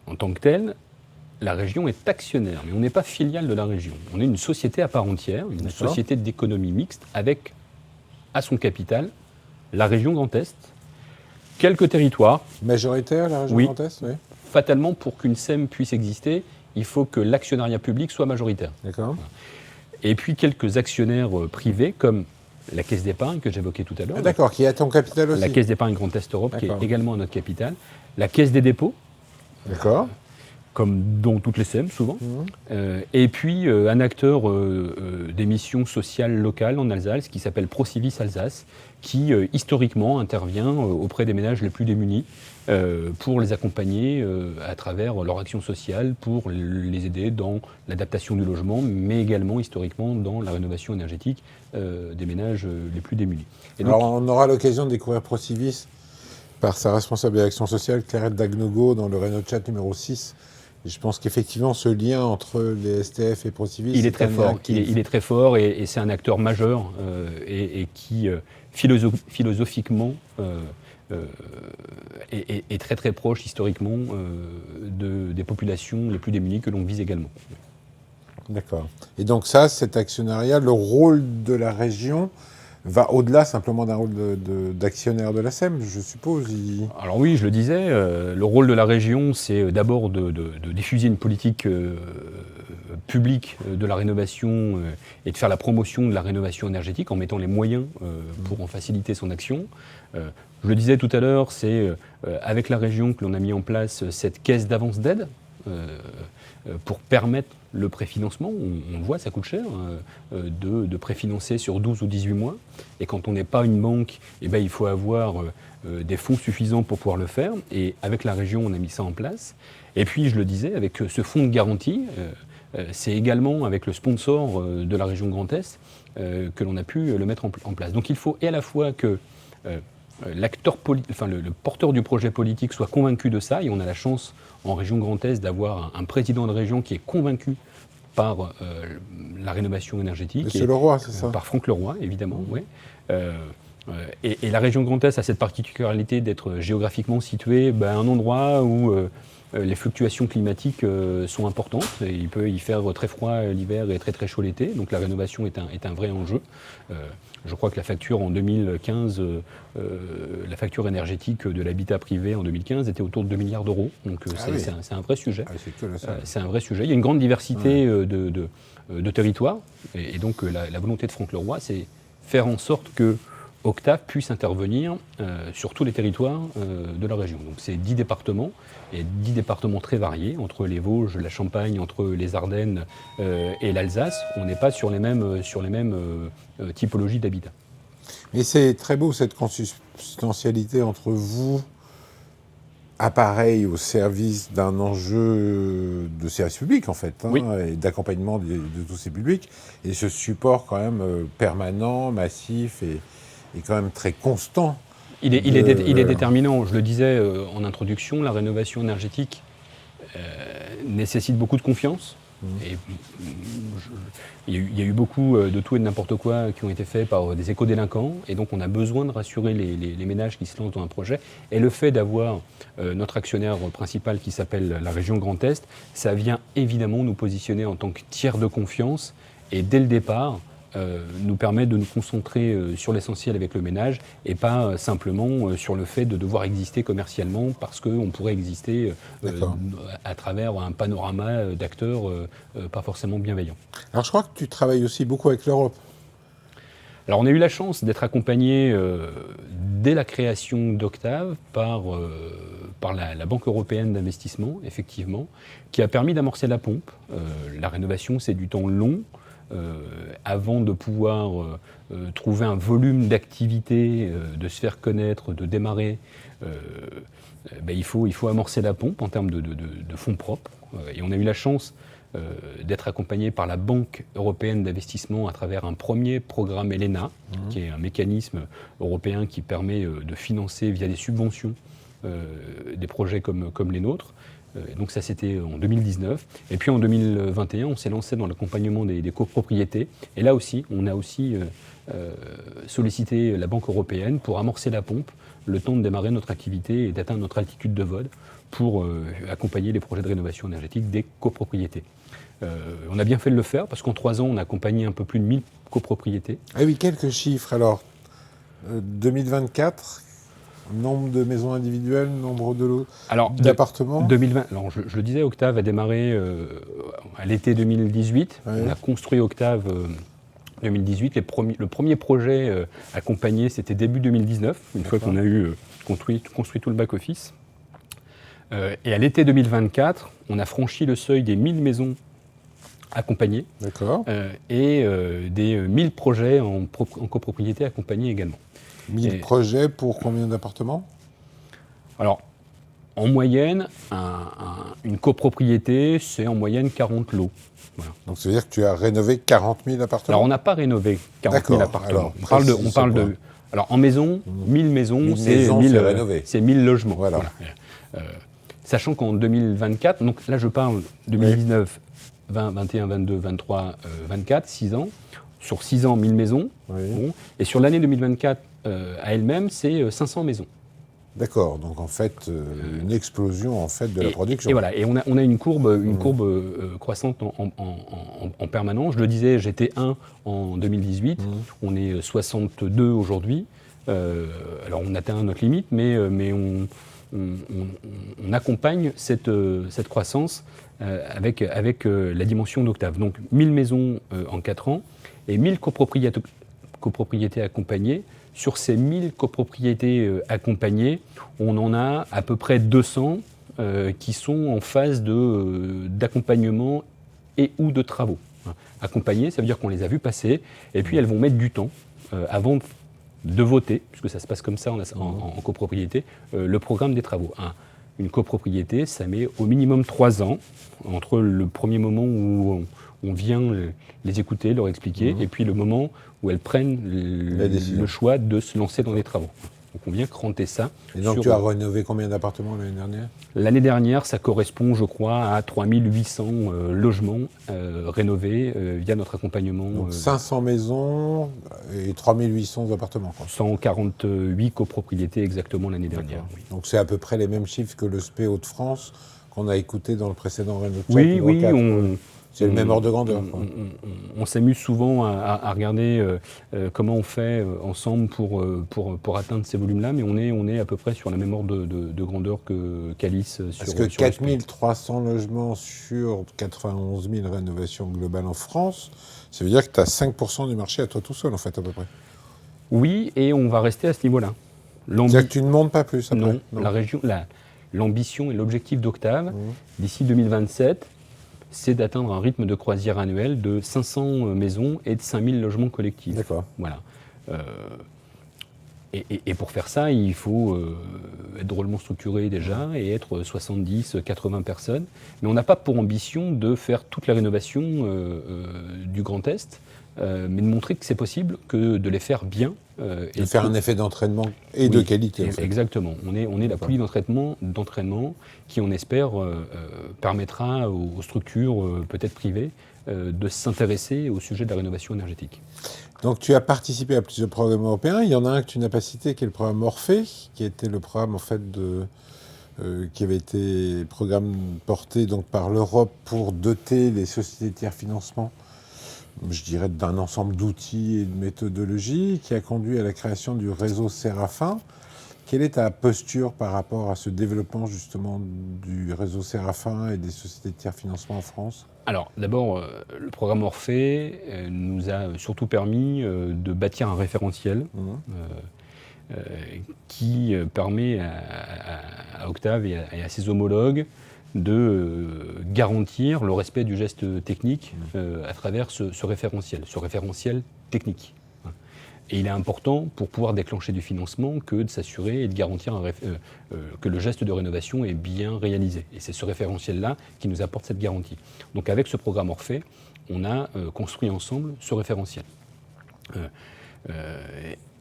En tant que telle, la région est actionnaire, mais on n'est pas filiale de la région. On est une société à part entière, une société d'économie mixte, avec à son capital la région Grand Est, quelques territoires. Majoritaire, la région Grand Est ? Oui. Fatalement, pour qu'une SEM puisse exister, il faut que l'actionnariat public soit majoritaire. D'accord. Et puis quelques actionnaires privés, comme la Caisse d'épargne que j'évoquais tout à l'heure. D'accord, qui est à ton capital aussi. La Caisse d'épargne Grand Est Europe, qui est également à notre capital. La Caisse des dépôts. D'accord. Comme dans toutes les SEM, souvent. Et puis un acteur des missions sociales locales en Alsace, qui s'appelle Procivis Alsace, qui historiquement intervient auprès des ménages les plus démunis pour les accompagner à travers leur action sociale, pour les aider dans l'adaptation du logement, mais également historiquement dans la rénovation énergétique des ménages les plus démunis. Et donc, alors on aura l'occasion de découvrir Procivis par sa responsable d'action sociale, Clarette Dagnogo, dans le Renochat numéro 6. Et je pense qu'effectivement, ce lien entre les STF et Procivis... Il est très fort, il est très fort et c'est un acteur majeur et qui, philosophiquement, est très très proche historiquement des populations les plus démunies que l'on vise également. D'accord. Et donc ça, cet actionnariat, le rôle de la région va au-delà simplement d'un rôle d'actionnaire de la SEM, je suppose. Alors oui, je le disais, le rôle de la région, c'est d'abord de diffuser une politique publique de la rénovation et de faire la promotion de la rénovation énergétique en mettant les moyens pour en faciliter son action. Je le disais tout à l'heure, c'est avec la région que l'on a mis en place cette caisse d'avance d'aide pour permettre le préfinancement. On le voit, ça coûte cher de préfinancer sur 12 ou 18 mois. Et quand on n'est pas une banque, il faut avoir des fonds suffisants pour pouvoir le faire. Et avec la région, on a mis ça en place. Et puis, je le disais, avec ce fonds de garantie, c'est également avec le sponsor de la région Grand Est que l'on a pu le mettre en place. Donc il faut et à la fois que le porteur du projet politique soit convaincu de ça, et on a la chance en région Grand Est d'avoir un président de région qui est convaincu par la rénovation énergétique. Monsieur Leroy, c'est ça ? Par Franck Leroy, évidemment, oui. Et la région Grand Est a cette particularité d'être géographiquement située à un endroit où les fluctuations climatiques sont importantes. Et il peut y faire très froid l'hiver et très très chaud l'été, donc la rénovation est un vrai enjeu. Je crois que la facture en 2015, la facture énergétique de l'habitat privé en 2015 était autour de 2 milliards d'euros. Donc c'est un vrai sujet. C'est un vrai sujet. Il y a une grande diversité de territoires. Et donc la volonté de Franck Leroy, c'est faire en sorte que Octave puisse intervenir sur tous les territoires de la région. Donc c'est 10 départements, et 10 départements très variés, entre les Vosges, la Champagne, entre les Ardennes et l'Alsace. On n'est pas sur les mêmes typologies d'habitat. Mais c'est très beau cette consubstantialité entre vous, appareil au service d'un enjeu de service public en fait, et d'accompagnement de tous ces publics, et ce support quand même permanent, massif et quand même très constant. Il est déterminant. Je le disais en introduction, la rénovation énergétique nécessite beaucoup de confiance. Et il y a eu beaucoup de tout et de n'importe quoi qui ont été faits par des éco-délinquants, et donc on a besoin de rassurer les ménages qui se lancent dans un projet. Et le fait d'avoir notre actionnaire principal qui s'appelle la région Grand Est, ça vient évidemment nous positionner en tant que tiers de confiance, et dès le départ, nous permet de nous concentrer sur l'essentiel avec le ménage et pas simplement sur le fait de devoir exister commercialement parce qu'on pourrait exister à travers un panorama d'acteurs pas forcément bienveillants. Alors je crois que tu travailles aussi beaucoup avec l'Europe. Alors on a eu la chance d'être accompagné dès la création d'Octave par la Banque européenne d'investissement, effectivement, qui a permis d'amorcer la pompe. La rénovation, c'est du temps long. Avant de pouvoir trouver un volume d'activité, de se faire connaître, de démarrer, il faut amorcer la pompe en termes de fonds propres. Et on a eu la chance d'être accompagné par la Banque européenne d'investissement à travers un premier programme ELENA, qui est un mécanisme européen qui permet de financer via des subventions des projets comme les nôtres. Donc ça, c'était en 2019. Et puis en 2021, on s'est lancé dans l'accompagnement des copropriétés. Et là aussi, on a aussi sollicité la Banque européenne pour amorcer la pompe, le temps de démarrer notre activité et d'atteindre notre altitude de vol pour accompagner les projets de rénovation énergétique des copropriétés. On a bien fait de le faire parce qu'en 3 ans, on a accompagné un peu plus de 1000 copropriétés. Ah oui, quelques chiffres. Alors, 2024, nombre de maisons individuelles, nombre d'appartements. 2020. Alors, je le disais, Octave a démarré à l'été 2018. Oui. On a construit Octave 2018. Le premier projet accompagné, c'était début 2019, une fois qu'on a eu construit tout le back-office. Et à l'été 2024, on a franchi le seuil des 1000 maisons accompagnées et des 1000 projets en copropriété accompagnés également. 1000 projets pour combien d'appartements ? Alors, en moyenne, une copropriété, c'est en moyenne 40 lots. Voilà. Donc, ça veut dire que tu as rénové 40 000 appartements ? Alors, on n'a pas rénové 40 000 appartements. On parle de... Alors, en maison, 1000 maisons, c'est 1000 logements. Voilà. Sachant qu'en 2024, donc là, je parle 2019, 20, 21, 22, 23, 24, 6 ans. Sur 6 ans, 1000 maisons. Oui. Bon. Et sur l'année 2024, à elle-même, c'est 500 maisons. D'accord. Donc, en fait, une explosion de la production. Et voilà. Et on a une courbe croissante en permanence. Je le disais, j'étais 1 en 2018. On est 62 aujourd'hui. Alors, on atteint notre limite, mais on accompagne cette croissance avec la dimension d'Octave. Donc 1000 maisons en 4 ans et 1000 copropriétés accompagnées. Sur ces 1000 copropriétés accompagnées, on en a à peu près 200 qui sont en phase d'accompagnement et ou de travaux. Accompagnées, ça veut dire qu'on les a vues passer et puis elles vont mettre du temps avant de voter, puisque ça se passe comme ça en copropriété, le programme des travaux. Une copropriété, ça met au minimum 3 ans entre le premier moment où on vient les écouter, leur expliquer, et puis le moment où elles prennent le choix de se lancer dans les travaux. Donc on vient cranter ça. Et donc tu as rénové combien d'appartements l'année dernière ? L'année dernière, ça correspond, je crois, à 3800 logements rénovés via notre accompagnement. Donc 500 maisons et 3800 appartements. 148 copropriétés exactement l'année dernière. Oui. Donc c'est à peu près les mêmes chiffres que le SPE Hauts-de-France qu'on a écouté dans le précédent Renault. Oui, c'est le même ordre de grandeur. On s'amuse souvent à regarder comment on fait ensemble pour atteindre ces volumes-là, mais on est à peu près sur la même ordre de grandeur qu'Alice. Parce que 4300 logements sur 91 000 rénovations globales en France, ça veut dire que tu as 5% du marché à toi tout seul, en fait, à peu près. Oui, et on va rester à ce niveau-là. C'est-à-dire que tu ne montes pas plus après ? Non. L'ambition et l'objectif d'Octave, d'ici 2027, c'est d'atteindre un rythme de croisière annuel de 500 maisons et de 5000 logements collectifs. D'accord. Voilà. Et pour faire ça, il faut être drôlement structuré déjà et être 70, 80 personnes. Mais on n'a pas pour ambition de faire toute la rénovation du Grand Est, mais de montrer que c'est possible, que de les faire bien. Et faire un effet d'entraînement et de qualité. En fait. Exactement. On est la poulie d'entraînement qui, on espère, permettra aux structures peut-être privées de s'intéresser au sujet de la rénovation énergétique. Donc tu as participé à plusieurs programmes européens. Il y en a un que tu n'as pas cité, qui est le programme Orphée, qui était le programme en fait qui avait été porté donc par l'Europe pour doter les sociétés de tiers financement je dirais, d'un ensemble d'outils et de méthodologies qui a conduit à la création du réseau Séraphin. Quelle est ta posture par rapport à ce développement justement du réseau Séraphin et des sociétés de tiers-financement en France ? Alors d'abord, le programme Orphée nous a surtout permis de bâtir un référentiel qui permet à Octave et à ses homologues de garantir le respect du geste technique à travers ce référentiel technique. Et il est important pour pouvoir déclencher du financement que de s'assurer et de garantir que le geste de rénovation est bien réalisé. Et c'est ce référentiel-là qui nous apporte cette garantie. Donc avec ce programme Orphée, on a construit ensemble ce référentiel.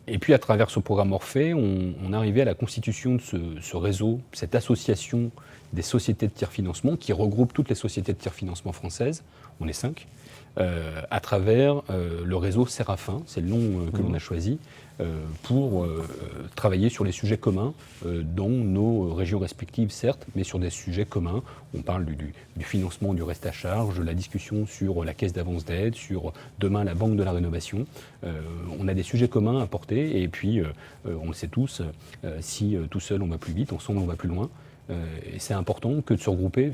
Et puis à travers ce programme Orphée, on est arrivé à la constitution de ce réseau, cette association des sociétés de tiers-financement qui regroupe toutes les sociétés de tiers-financement françaises, on est 5, à travers le réseau Séraphin, c'est le nom que l'on a choisi, pour travailler sur les sujets communs dans nos régions respectives, certes, mais sur des sujets communs. On parle du financement du reste à charge, de la discussion sur la caisse d'avance d'aide, sur demain la banque de la rénovation. On a des sujets communs à porter et puis, on le sait tous, si tout seul on va plus vite, ensemble on va plus loin. Et c'est important que de se regrouper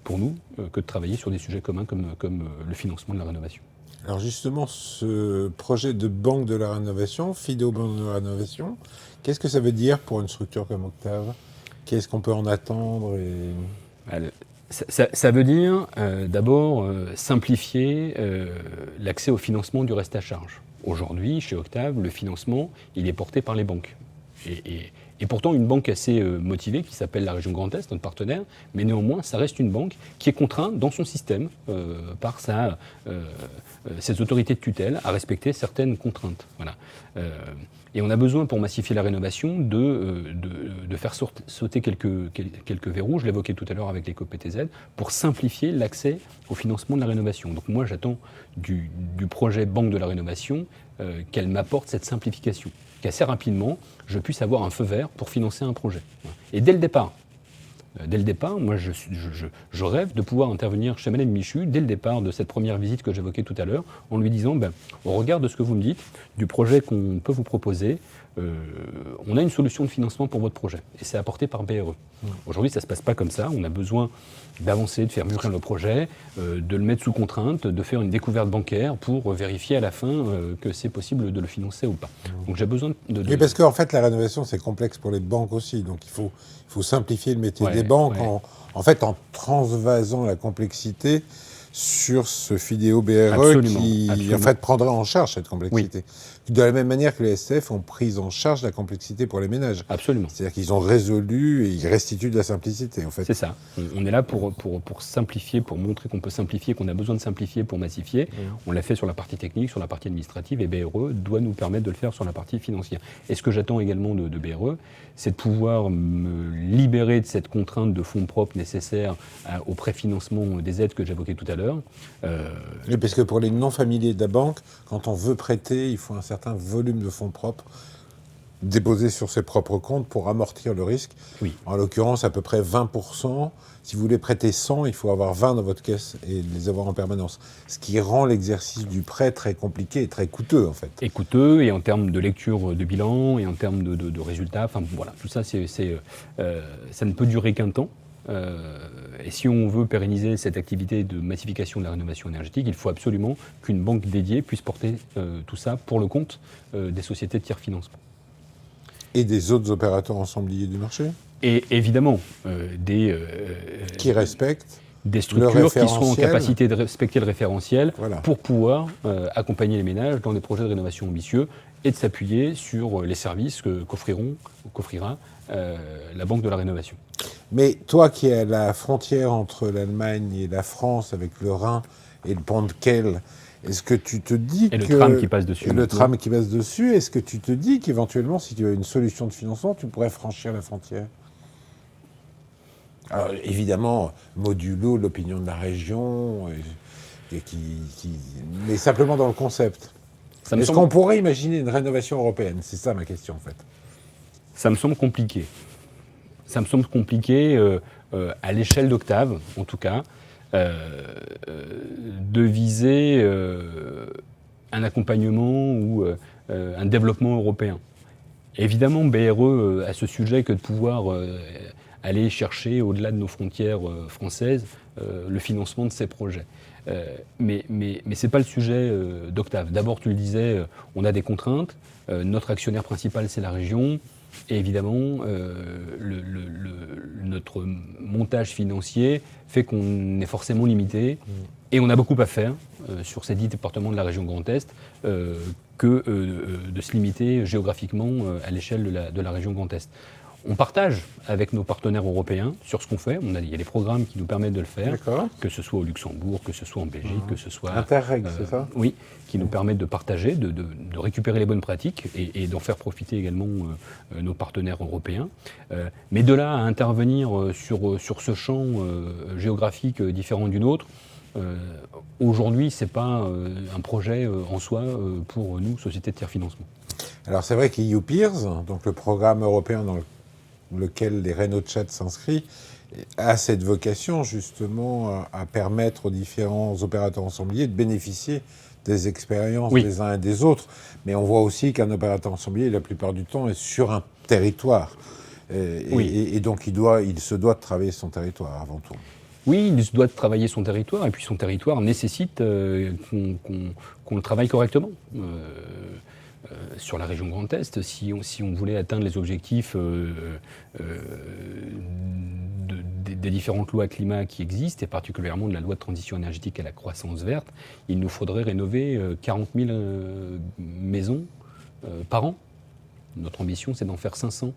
pour nous, que de travailler sur des sujets communs comme le financement de la rénovation. Alors justement, ce projet de banque de la rénovation, FIDO Banque de la rénovation, qu'est-ce que ça veut dire pour une structure comme Octave ? Qu'est-ce qu'on peut en attendre Ça veut dire d'abord simplifier l'accès au financement du reste à charge. Aujourd'hui, chez Octave, le financement, il est porté par les banques. Et pourtant, une banque assez motivée, qui s'appelle la région Grand Est, notre partenaire, mais néanmoins, ça reste une banque qui est contrainte dans son système, par ses autorités de tutelle, à respecter certaines contraintes. Voilà. Et on a besoin, pour massifier la rénovation, de faire sauter quelques verrous, je l'évoquais tout à l'heure avec l'éco-PTZ, pour simplifier l'accès au financement de la rénovation. Donc moi, j'attends du projet Banque de la rénovation qu'elle m'apporte cette simplification, qu'assez rapidement, je puisse avoir un feu vert pour financer un projet. Et dès le départ, moi, je rêve de pouvoir intervenir chez Madame Michu, dès le départ de cette première visite que j'évoquais tout à l'heure, en lui disant, au regard de ce que vous me dites, du projet qu'on peut vous proposer, on a une solution de financement pour votre projet. Et c'est apporté par BRE. Aujourd'hui, ça ne se passe pas comme ça. On a besoin d'avancer, de faire mûrir le projet, de le mettre sous contrainte, de faire une découverte bancaire pour vérifier à la fin que c'est possible de le financer ou pas. Donc j'ai besoin de... Oui, parce qu'en fait, la rénovation, c'est complexe pour les banques aussi. Donc il faut simplifier le métier des banques en transvasant la complexité sur ce FIDO BRE qui en fait prendra en charge cette complexité. De la même manière que les SCF ont pris en charge la complexité pour les ménages. Absolument. C'est-à-dire qu'ils ont résolu et ils restituent de la simplicité en fait. C'est ça. On est là pour simplifier, pour montrer qu'on peut simplifier, qu'on a besoin de simplifier pour massifier. On l'a fait sur la partie technique, sur la partie administrative et BRE doit nous permettre de le faire sur la partie financière. Et ce que j'attends également de BRE, c'est de pouvoir me libérer de cette contrainte de fonds propres nécessaires au préfinancement des aides que j'évoquais tout à l'heure. Oui, parce que pour les non-familiers de la banque, quand on veut prêter, il faut un certain volume de fonds propres déposés sur ses propres comptes pour amortir le risque. Oui. En l'occurrence, à peu près 20%. Si vous voulez prêter 100, il faut avoir 20 dans votre caisse et les avoir en permanence. Ce qui rend l'exercice du prêt très compliqué et très coûteux, en fait. Et coûteux, et en termes de lecture de bilan, et en termes de résultats. Enfin, voilà, tout ça, ça ne peut durer qu'un temps. Et si on veut pérenniser cette activité de massification de la rénovation énergétique, il faut absolument qu'une banque dédiée puisse porter tout ça pour le compte des sociétés de tiers-financement. Et des autres opérateurs ensembliers du marché ? Et évidemment, qui respectent des structures qui seront en capacité de respecter le référentiel pour pouvoir accompagner les ménages dans des projets de rénovation ambitieux et de s'appuyer sur les services qu'offrira la Banque de la rénovation. Mais toi qui es à la frontière entre l'Allemagne et la France avec le Rhin et le pont de Kehl, est-ce que tu te dis le tram qui passe dessus. Le tram qui passe dessus, est-ce que tu te dis qu'éventuellement, si tu as une solution de financement, tu pourrais franchir la frontière ? Alors évidemment, modulo l'opinion de la région, mais simplement dans le concept. Est-ce qu'on pourrait imaginer une rénovation européenne ? C'est ça ma question en fait. Ça me semble compliqué. Ça me semble compliqué à l'échelle d'Octave, en tout cas. de viser un accompagnement ou un développement européen. Évidemment, BRE a ce sujet que de pouvoir aller chercher au-delà de nos frontières françaises le financement de ces projets. Mais ce n'est pas le sujet d'Octave. D'abord, tu le disais, on a des contraintes. Notre actionnaire principal, c'est la région. Et évidemment, notre montage financier fait qu'on est forcément limité. Et on a beaucoup à faire sur ces 10 départements de la région Grand Est que de se limiter géographiquement à l'échelle de la région Grand Est. On partage avec nos partenaires européens sur ce qu'on fait. Il y a des programmes qui nous permettent de le faire, que ce soit au Luxembourg, que ce soit en Belgique, que ce soit... Interreg, c'est ça ? Oui, qui nous permettent de partager, de récupérer les bonnes pratiques et d'en faire profiter également nos partenaires européens. Mais de là à intervenir sur ce champ géographique différent du nôtre, aujourd'hui, ce n'est pas un projet en soi pour nous, Société de tiers financement. Alors c'est vrai qu'EU Peers, donc le programme européen dans lequel les Renault-Chat s'inscrit, a cette vocation justement à permettre aux différents opérateurs ensembliers de bénéficier des expériences des uns et des autres. Mais on voit aussi qu'un opérateur ensemblier, la plupart du temps, est sur un territoire. Et donc il se doit de travailler son territoire avant tout. Oui, il se doit de travailler son territoire, et puis son territoire nécessite qu'on le travaille correctement. Sur la région Grand Est, si on voulait atteindre les objectifs des différentes lois climat qui existent, et particulièrement de la loi de transition énergétique à la croissance verte, il nous faudrait rénover 40 000 maisons par an. Notre ambition, c'est d'en faire 500.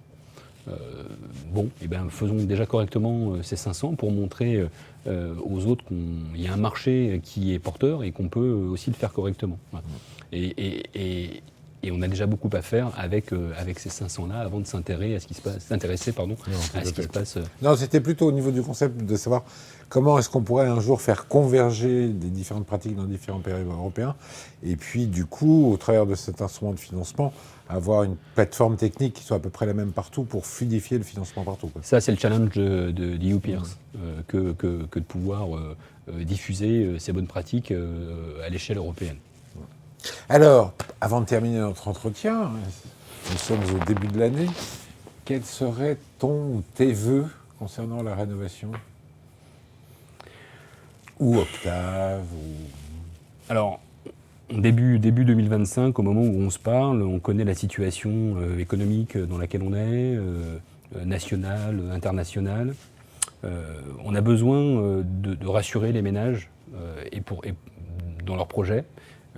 Faisons déjà correctement ces 500 pour montrer aux autres qu'il y a un marché qui est porteur et qu'on peut aussi le faire correctement. Voilà. Et on a déjà beaucoup à faire avec ces 500-là avant de s'intéresser à ce qui se passe. Non, c'était plutôt au niveau du concept de savoir comment est-ce qu'on pourrait un jour faire converger des différentes pratiques dans différents pays européens et puis du coup, au travers de cet instrument de financement, avoir une plateforme technique qui soit à peu près la même partout pour fluidifier le financement partout, quoi. Ça, c'est le challenge d'EU Peers, que de pouvoir diffuser ces bonnes pratiques à l'échelle européenne. Alors, avant de terminer notre entretien, nous sommes au début de l'année, quels seraient ton ou tes vœux concernant la rénovation ? Ou Octave Alors, début 2025, au moment où on se parle, on connaît la situation économique dans laquelle on est, nationale, internationale. On a besoin de rassurer les ménages dans leurs projets.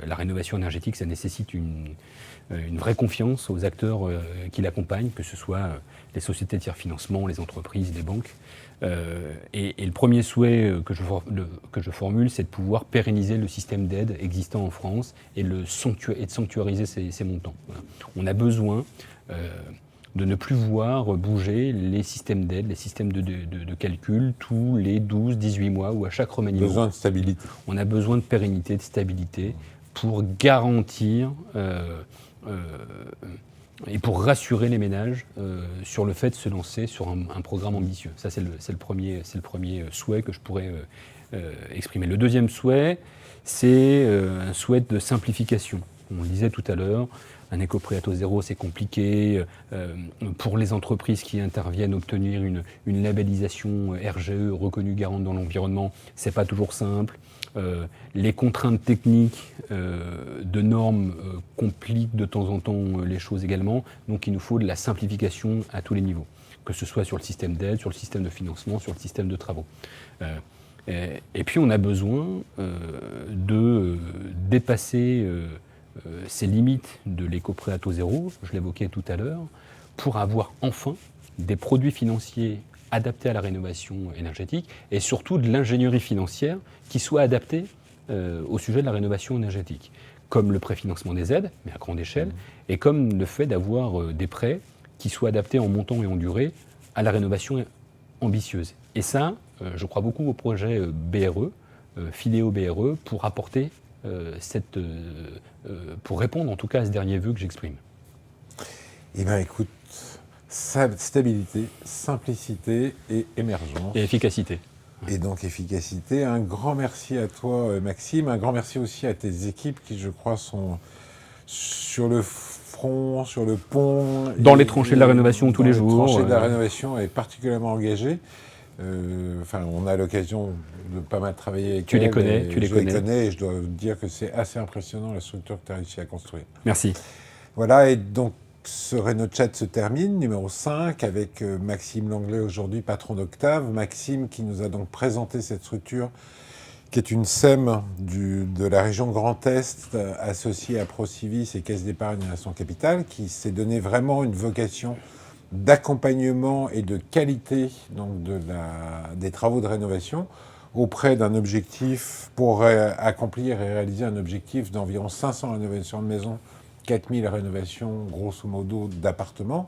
La rénovation énergétique, ça nécessite une vraie confiance aux acteurs qui l'accompagnent, que ce soit les sociétés de tiers financement, les entreprises, les banques. Et le premier souhait que je formule, c'est de pouvoir pérenniser le système d'aide existant en France et de sanctuariser ces montants. Voilà. On a besoin de ne plus voir bouger les systèmes d'aide, les systèmes de calcul tous les 12, 18 mois ou à chaque remaniement. Besoin de stabilité. On a besoin de pérennité, de stabilité pour garantir et pour rassurer les ménages sur le fait de se lancer sur un programme ambitieux. Ça, c'est le premier souhait que je pourrais exprimer. Le deuxième souhait, c'est un souhait de simplification. On le disait tout à l'heure, un éco-prêt à taux zéro, c'est compliqué. Pour les entreprises qui interviennent, obtenir une labellisation RGE, reconnue garante dans l'environnement, c'est pas toujours simple. Les contraintes techniques de normes compliquent de temps en temps les choses également. Donc il nous faut de la simplification à tous les niveaux, que ce soit sur le système d'aide, sur le système de financement, sur le système de travaux. Et puis on a besoin de dépasser ces limites de l'éco-prêt à taux zéro, je l'évoquais tout à l'heure, pour avoir enfin des produits financiers adaptés à la rénovation énergétique et surtout de l'ingénierie financière qui soit adaptée au sujet de la rénovation énergétique, comme le préfinancement des aides, mais à grande échelle, et comme le fait d'avoir des prêts qui soient adaptés en montant et en durée à la rénovation ambitieuse. Et ça, je crois beaucoup au projet BRE, Fidéo BRE, pour apporter pour répondre en tout cas à ce dernier vœu que j'exprime. Eh bien écoute, stabilité, simplicité et émergence. Et efficacité. et donc efficacité. Un grand merci à toi, Maxime. Un grand merci aussi à tes équipes qui, je crois, sont sur le front, sur le pont. Dans les tranchées de la rénovation tous les jours. Dans les tranchées de la rénovation et particulièrement engagées. On a l'occasion de pas mal travailler avec Tu elles. les connais, Je les connais et je dois dire que c'est assez impressionnant la structure que tu as réussi à construire. Merci. Voilà, et donc ce RénoChat se termine, numéro 5, avec Maxime Langlais aujourd'hui, patron d'Octave. Maxime qui nous a donc présenté cette structure qui est une SEM de la région Grand Est, associée à Procivis et Caisse d'épargne et Action Capital, qui s'est donné vraiment une vocation d'accompagnement et de qualité donc des travaux de rénovation auprès d'un objectif pour accomplir et réaliser un objectif d'environ 500 rénovations de maisons, 4000 rénovations grosso modo d'appartements.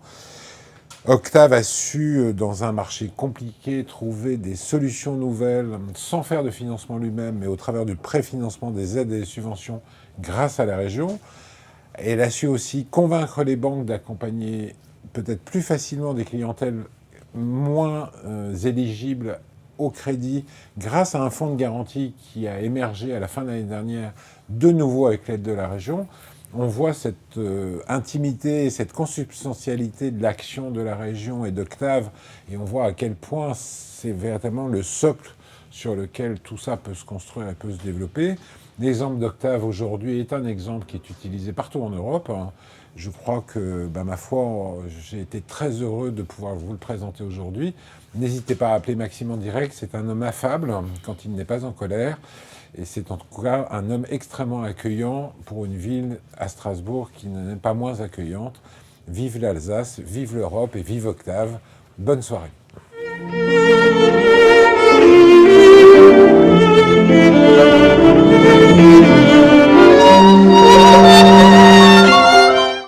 Octave a su, dans un marché compliqué, trouver des solutions nouvelles sans faire de financement lui-même, mais au travers du préfinancement des aides et des subventions grâce à la région. Elle a su aussi convaincre les banques d'accompagner peut-être plus facilement des clientèles moins éligibles au crédit grâce à un fonds de garantie qui a émergé à la fin de l'année dernière, de nouveau avec l'aide de la région. On voit cette intimité et cette consubstantialité de l'action de la région et d'Octave, et on voit à quel point c'est véritablement le socle sur lequel tout ça peut se construire et peut se développer. L'exemple d'Octave aujourd'hui est un exemple qui est utilisé partout en Europe. Je crois que, ma foi, j'ai été très heureux de pouvoir vous le présenter aujourd'hui. N'hésitez pas à appeler Maxime en direct, c'est un homme affable quand il n'est pas en colère. Et c'est en tout cas un homme extrêmement accueillant pour une ville à Strasbourg qui n'est pas moins accueillante. Vive l'Alsace, vive l'Europe et vive Octave. Bonne soirée.